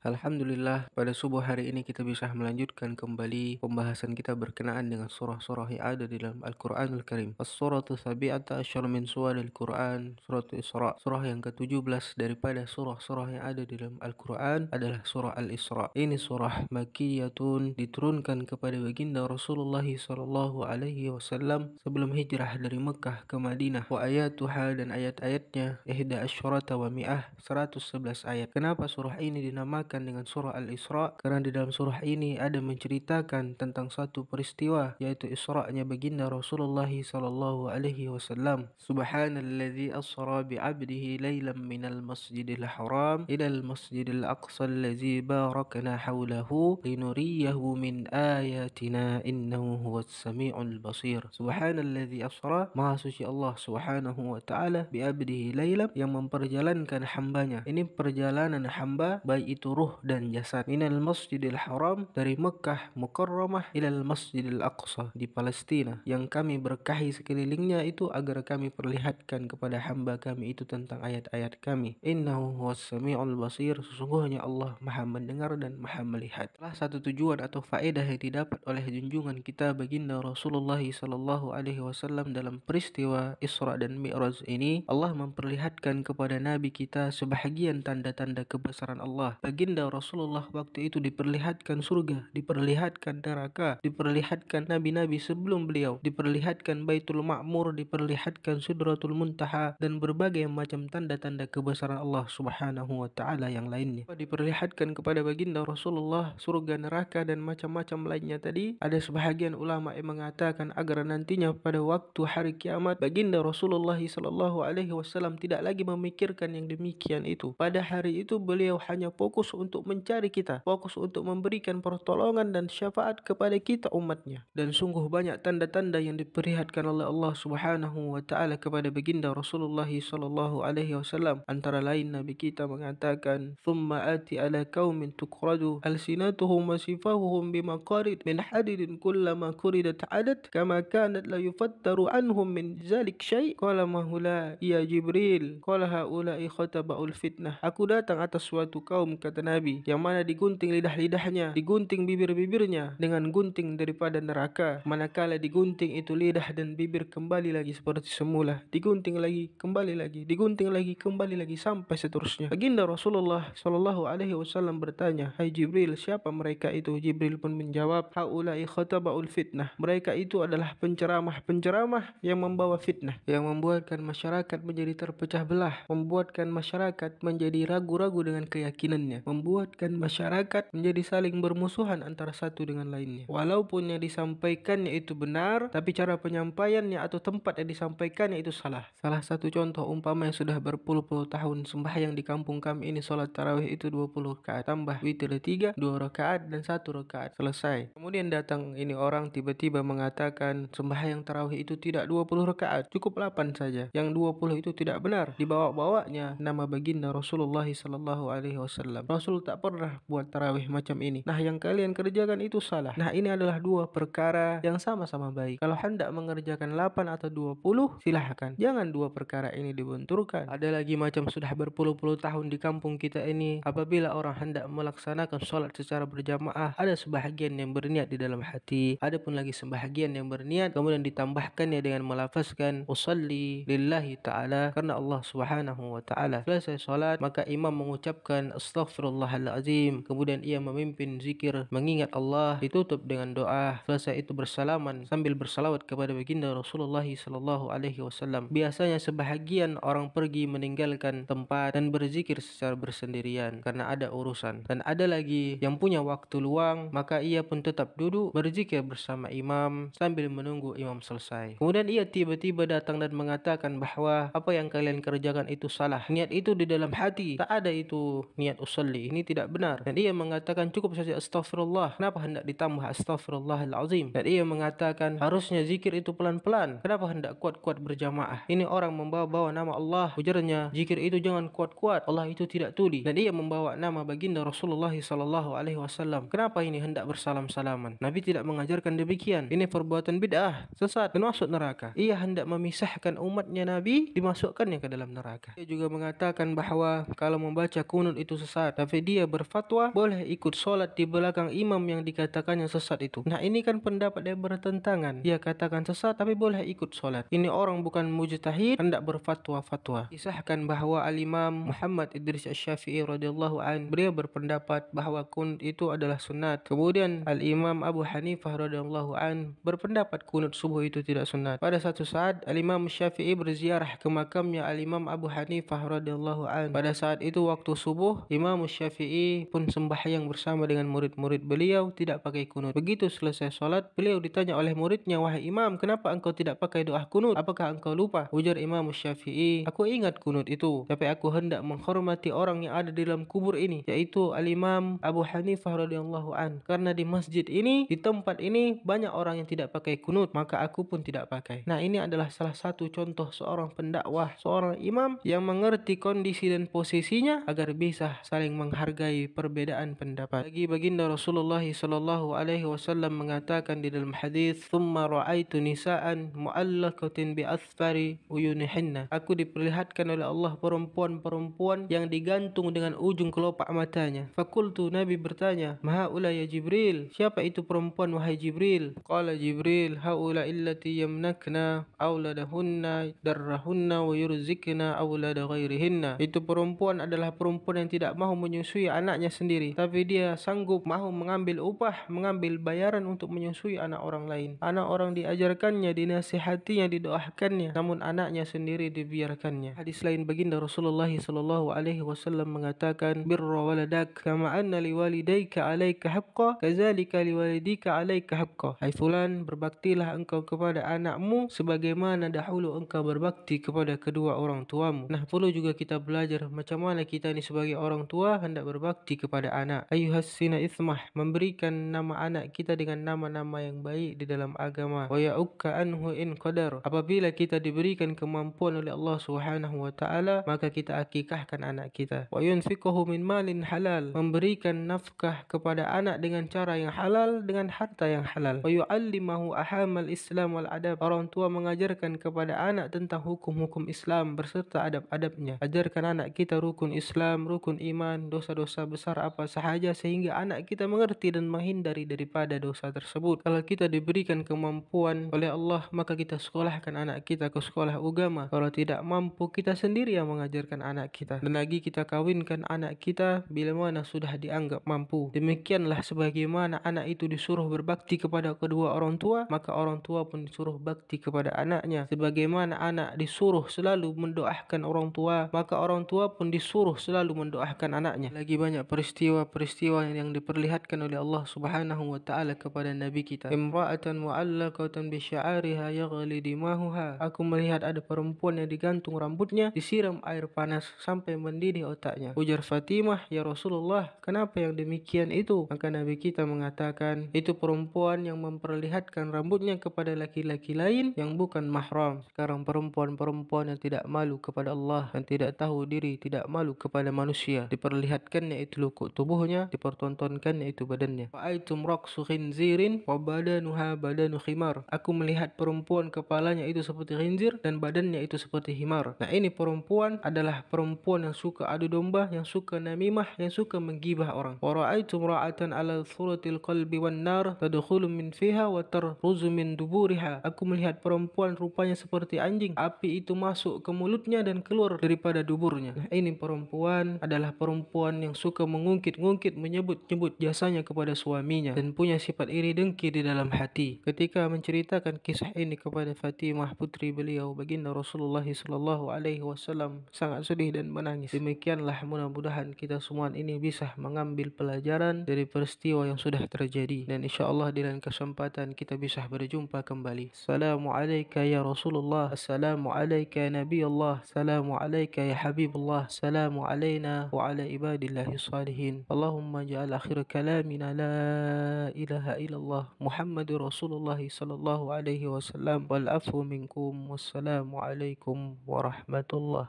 Alhamdulillah, pada subuh hari ini kita bisa melanjutkan kembali pembahasan kita berkenaan dengan surah-surah yang ada di dalam Al-Quranul Karim. As-suratu sabi'ata asyar min suwaril Quran, suratu Isra. Surah yang ke-17 daripada surah-surah yang ada di dalam Al-Quran adalah surah Al-Isra. Ini surah Makkiyatun, diturunkan kepada baginda Rasulullah SAW sebelum hijrah dari Mekah ke Madinah. Wa ayatuha, dan ayat-ayatnya ihda asyarata wa mi'ah, 111 ayat. Kenapa surah ini dinamakan dengan surah Al-Isra? Karena di dalam surah ini ada menceritakan tentang satu peristiwa, yaitu Isra'nya baginda Rasulullah sallallahu alaihi wasallam. Subhanalladzi asra bi'abdihi lailan minal masjidil haram ilal masjidil aqsa allazi barakna hawlahu linuriyahu min ayatina innahu huwas sami'ul basir. Subhanalladzi asra, maha suci Allah subhanahu wa ta'ala, bi'abdihi lailan, yang memperjalankan hambanya. Ini perjalanan hamba, baik itu ruh dan jasad. Minal masjidil haram, dari Mekah Mukarramah, ilal masjidil aqsa, di Palestina, yang kami berkahi sekelilingnya itu agar kami perlihatkan kepada hamba kami itu tentang ayat-ayat kami. Innahu huwas sami'ul basir, sesungguhnya Allah maha mendengar dan maha melihat. Salah satu tujuan atau faedah yang didapat oleh junjungan kita baginda Rasulullah sallallahu alaihi wasallam dalam peristiwa Isra dan Mi'raj ini, Allah memperlihatkan kepada Nabi kita sebahagian tanda-tanda kebesaran Allah. Baginda Rasulullah waktu itu diperlihatkan surga, diperlihatkan neraka, diperlihatkan nabi-nabi sebelum beliau, diperlihatkan Baitul Ma'mur, diperlihatkan Sidratul Muntaha, dan berbagai macam tanda-tanda kebesaran Allah subhanahu wa ta'ala yang lainnya. Diperlihatkan kepada baginda Rasulullah surga, neraka, dan macam-macam lainnya tadi. Ada sebahagian ulama yang mengatakan agar nantinya pada waktu hari kiamat baginda Rasulullah sallallahu alaihi wasallam tidak lagi memikirkan yang demikian itu. Pada hari itu beliau hanya fokus untuk mencari kita, fokus untuk memberikan pertolongan dan syafaat kepada kita umatnya. Dan sungguh banyak tanda-tanda yang diperlihatkan oleh Allah subhanahu wa ta'ala kepada baginda Rasulullah sallallahu alaihi wasallam. Antara lain Nabi kita mengatakan, thumma ati ala qaumin tuqradu alsinatuhum wa sifahuhum bimaqarid min hadidin kullama kuridat adat kama kanat la yufattaru anhum min zalik syai' qala mahula ya Jibril qala haula'i khataba'ul fitnah. Aku datang atas suatu kaum, kata Nabi, yang mana digunting lidah-lidahnya, digunting bibir-bibirnya dengan gunting daripada neraka. Manakala digunting itu lidah dan bibir kembali lagi seperti semula, digunting lagi, kembali lagi, digunting lagi, kembali lagi, sampai seterusnya. Baginda Rasulullah sallallahu alaihi wasallam bertanya, hai Jibril, siapa mereka itu? Jibril pun menjawab, haula'i khataba'ul fitnah. Mereka itu adalah penceramah-penceramah yang membawa fitnah, yang membuatkan masyarakat menjadi terpecah belah, membuatkan masyarakat menjadi ragu-ragu dengan keyakinannya, membuatkan masyarakat menjadi saling bermusuhan antara satu dengan lainnya. Walaupun yang disampaikannya itu benar, tapi cara penyampaiannya atau tempat yang disampaikannya itu salah. Salah satu contoh, umpama yang sudah berpuluh-puluh tahun sembahyang di kampung kami ini, sholat tarawih itu 20 rakaat, tambah witir 3, 2 rakaat dan 1 rakaat, selesai. Kemudian datang ini orang tiba-tiba mengatakan sembahyang tarawih itu tidak 20 rakaat, cukup 8 saja. Yang 20 itu tidak benar. Dibawa-bawanya nama baginda Rasulullah sallallahu alaihi wasallam. Rasul tak pernah buat tarawih macam ini. Nah, yang kalian kerjakan itu salah. Nah, ini adalah dua perkara yang sama-sama baik. Kalau hendak mengerjakan 8 atau 20, silahkan. Jangan dua perkara ini dibenturkan. Ada lagi macam sudah berpuluh-puluh tahun di kampung kita ini, apabila orang hendak melaksanakan sholat secara berjamaah, ada sebahagian yang berniat di dalam hati, ada pun lagi sebahagian yang berniat kemudian ditambahkannya dengan melafazkan usalli lillahi ta'ala, karena Allah subhanahu wa ta'ala. Selesai sholat, maka imam mengucapkan astaghfirullahalazim, kemudian ia memimpin zikir mengingat Allah, ditutup dengan doa. Selesai itu bersalaman sambil bersalawat kepada baginda Rasulullah sallallahu alaihi wasallam. Biasanya sebahagian orang pergi meninggalkan tempat dan berzikir secara bersendirian karena ada urusan. Dan ada lagi yang punya waktu luang, maka ia pun tetap duduk berzikir bersama imam sambil menunggu imam selesai. Kemudian ia tiba-tiba datang dan mengatakan bahwa apa yang kalian kerjakan itu salah. Niat itu di dalam hati, tak ada itu niat usolli. Ini tidak benar. Dan ia mengatakan cukup saja astaghfirullah. Kenapa hendak ditambah astaghfirullahalazim? Dan ia mengatakan harusnya zikir itu pelan-pelan. Kenapa hendak kuat-kuat berjamaah? Ini orang membawa-bawa nama Allah. Ujarnya zikir itu jangan kuat-kuat, Allah itu tidak tuli. Dan ia membawa nama baginda Rasulullah sallallahu alaihi wasallam. Kenapa ini hendak bersalam-salaman? Nabi tidak mengajarkan demikian. Ini perbuatan bid'ah, sesat dan masuk neraka. Ia hendak memisahkan umatnya Nabi, dimasukkannya ke dalam neraka. Ia juga mengatakan bahwa kalau membaca kunut itu sesat. tapi dia berfatwa boleh ikut solat di belakang imam yang dikatakannya sesat itu. Nah, ini kan pendapat yang bertentangan. Dia katakan sesat tapi boleh ikut solat. Ini orang bukan mujtahid hendak berfatwa-fatwa. Kisahkan bahwa Al-Imam Muhammad Idris Asy-Syafi'i radhiyallahu an, beliau berpendapat bahwa kunut itu adalah sunat. Kemudian Al-Imam Abu Hanifah radhiyallahu an berpendapat kunut subuh itu tidak sunat. Pada satu saat Al-Imam Syafi'i berziarah ke makamnya Al-Imam Abu Hanifah radhiyallahu an. Pada saat itu waktu subuh, Imam Syafi'i pun sembahyang bersama dengan murid-murid beliau tidak pakai kunut. Begitu selesai solat, beliau ditanya oleh muridnya, "Wahai Imam, kenapa engkau tidak pakai doa kunut? Apakah engkau lupa?" Ujar Imam Syafi'i, "Aku ingat kunut itu, tapi aku hendak menghormati orang yang ada di dalam kubur ini, yaitu Al-Imam Abu Hanifah radhiyallahu an. Karena di masjid ini, di tempat ini banyak orang yang tidak pakai kunut, maka aku pun tidak pakai." Nah, ini adalah salah satu contoh seorang pendakwah, seorang imam yang mengerti kondisi dan posisinya agar bisa saling menghargai perbedaan pendapat. Lagi baginda Rasulullah sallallahu alaihi wasallam mengatakan di dalam hadis, "Tsumma ra'aitu nisa'an mu'allaqatin bi asfari uyunihinna." Aku diperlihatkan oleh Allah perempuan-perempuan yang digantung dengan ujung kelopak matanya. Fakultu, Nabi bertanya, "Ma haula ya Jibril?" Siapa itu perempuan wahai Jibril? Qala Jibril, "Haula illati yamnakna auladahunna darrahunna wa yurzikna aulada ghairihinna." Itu perempuan adalah perempuan yang tidak mahu menyusui anaknya sendiri, tapi dia sanggup mahu mengambil upah, mengambil bayaran untuk menyusui anak orang lain. Anak orang diajarkannya, dinasihatinya, didoakannya, namun anaknya sendiri dibiarkannya. Hadis lain baginda Rasulullah sallallahu alaihi wasallam mengatakan, "Birra waladak kama anna liwalidayka 'alaika haqqan, kadzalika liwalidika 'alaika haqqan." Hai fulan, berbaktilah engkau kepada anakmu sebagaimana dahulu engkau berbakti kepada kedua orang tuamu. Nah, perlu juga kita belajar macam mana kita ini sebagai orang tua hendak berbakti kepada anak. Ayyuhassina ismah, memberikan nama anak kita dengan nama-nama yang baik di dalam agama. Wa ya'ukka anhu in qadar. Apabila kita diberikan kemampuan oleh Allah Subhanahu wa taala, maka kita akikahkan anak kita. Wa yunfiquhu min malin halal, memberikan nafkah kepada anak dengan cara yang halal, dengan harta yang halal. Wa yu'allimahu ahamal Islam wal adab, orang tua mengajarkan kepada anak tentang hukum-hukum Islam berserta adab-adabnya. Ajarkan anak kita rukun Islam, rukun iman, dosa-dosa besar apa sahaja sehingga anak kita mengerti dan menghindari daripada dosa tersebut. Kalau kita diberikan kemampuan oleh Allah, maka kita sekolahkan anak kita ke sekolah agama. Kalau tidak mampu, kita sendiri yang mengajarkan anak kita. Dan lagi kita kawinkan anak kita bila mana sudah dianggap mampu. Demikianlah sebagaimana anak itu disuruh berbakti kepada kedua orang tua, maka orang tua pun disuruh bakti kepada anaknya. Sebagaimana anak disuruh selalu mendoakan orang tua, maka orang tua pun disuruh selalu mendoakan anaknya. Lagi banyak peristiwa-peristiwa yang diperlihatkan oleh Allah Subhanahu wa taala kepada nabi kita. Imra'atan mu'allaqatan bi sya'ariha yaghli dimahuha. Aku melihat ada perempuan yang digantung rambutnya, disiram air panas sampai mendidih otaknya. Ujar Fatimah, "Ya Rasulullah, kenapa yang demikian itu?" Maka nabi kita mengatakan, itu perempuan yang memperlihatkan rambutnya kepada laki-laki lain yang bukan mahram. Sekarang perempuan-perempuan yang tidak malu kepada Allah dan tidak tahu diri, tidak malu kepada manusia, diperlihatkannya itu lukuk tubuhnya, dipertontonkannya itu badannya. Ra'aitum raqsu khinzirin wa badanuha badanu khimar. Aku melihat perempuan kepalanya itu seperti khinzir dan badannya itu seperti himar. Nah, ini perempuan adalah perempuan yang suka adu domba, yang suka namimah, yang suka menggibah orang. Wa ra'aitum ra'atan 'ala suratil qalbi wan nar tadkhulu min fiha wa tarruzu min duburiha. Aku melihat perempuan rupanya seperti anjing, api itu masuk ke mulutnya dan keluar daripada duburnya. Nah, ini perempuan adalah perempuan yang suka mengungkit-ungkit, menyebut-nyebut jasanya kepada suaminya dan punya sifat iri dengki di dalam hati. Ketika menceritakan kisah ini kepada Fatimah putri beliau, baginda Rasulullah sallallahu alaihi wasallam sangat sedih dan menangis. Demikianlah, mudah-mudahan kita semua ini bisa mengambil pelajaran dari peristiwa yang sudah terjadi, dan insyaallah di lain kesempatan kita bisa berjumpa kembali. Assalamualaikum ya Rasulullah, assalamualaikum ya Nabi Allah, assalamualaikum ya Habibullah, assalamu alaina wa ala ibadillahi salihin. Allahumma ja'al akhir kalamina la ilaha illallah Muhammadur Rasulullah sallallahu alaihi wasallam wal afu minkum, wassalamu alaikum warahmatullah.